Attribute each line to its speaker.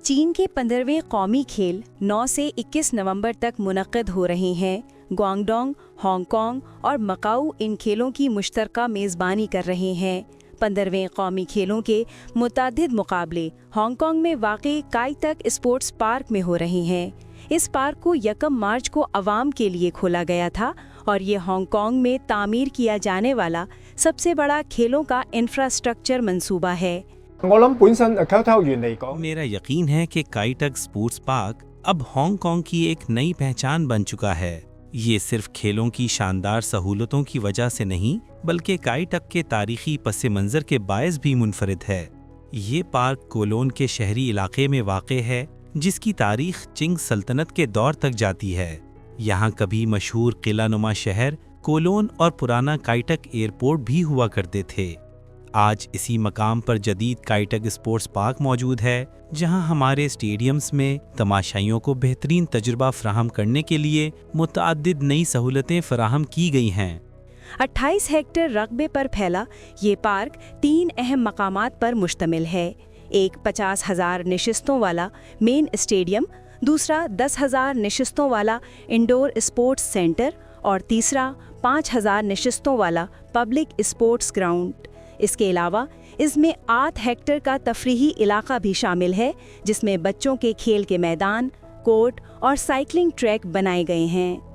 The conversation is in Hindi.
Speaker 1: चीन के 15वें कौमी खेल 9 से 21 नवंबर तक मुनक्किद हो रहे हैं। ग्वांगडोंग, हांगकांग और मकाऊ इन खेलों की मुश्तरका मेज़बानी कर रहे हैं। 15वें कौमी खेलों के मुतादिद मुकाबले हांगकांग में वाक़े काई तक स्पोर्ट्स पार्क में हो रहे हैं। इस पार्क को 1 मार्च को अवाम के लिए खोला गया था और ये हांगकांग में तामीर किया जाने वाला सबसे बड़ा खेलों का इंफ्रास्ट्रक्चर मंसूबा है।
Speaker 2: मेरा यकीन है कि काईटक स्पोर्ट्स पार्क अब हांगकांग की एक नई पहचान बन चुका है। ये सिर्फ खेलों की शानदार सहूलतों की वजह से नहीं, बल्कि काईटक के तारीखी पस मंज़र के बायस भी मुनफरिद है। ये पार्क कोलोन के शहरी इलाके में वाक़े है, जिसकी तारीख चिंग सल्तनत के दौर तक जाती है। यहाँ कभी मशहूर किलानुमा शहर कोलोन और पुराना काईटक एयरपोर्ट भी हुआ करते थे। आज इसी मकाम पर जदीद काईटक स्पोर्ट्स पार्क मौजूद है, जहां हमारे स्टेडियम्स में तमाशाइयों को बेहतरीन तजुर्बा फराहम करने के लिए मुतअद्दिद नई सहूलतें फराहम की गई हैं।
Speaker 1: 28 हेक्टेयर रकबे पर फैला ये पार्क 3 अहम मकामात पर मुश्तमिल है। एक 50,000 नशिस्तों वाला मेन स्टेडियम, दूसरा 10,000 नशिस्तों वाला इंडोर स्पोर्ट्स सेंटर और तीसरा 5,000 नशिस्तों वाला पब्लिक स्पोर्ट्स ग्राउंड। इसके अलावा इसमें 8 हेक्टेयर का तफरीही इलाका भी शामिल है, जिसमें बच्चों के खेल के मैदान, कोर्ट और साइकिलिंग ट्रैक बनाए गए हैं।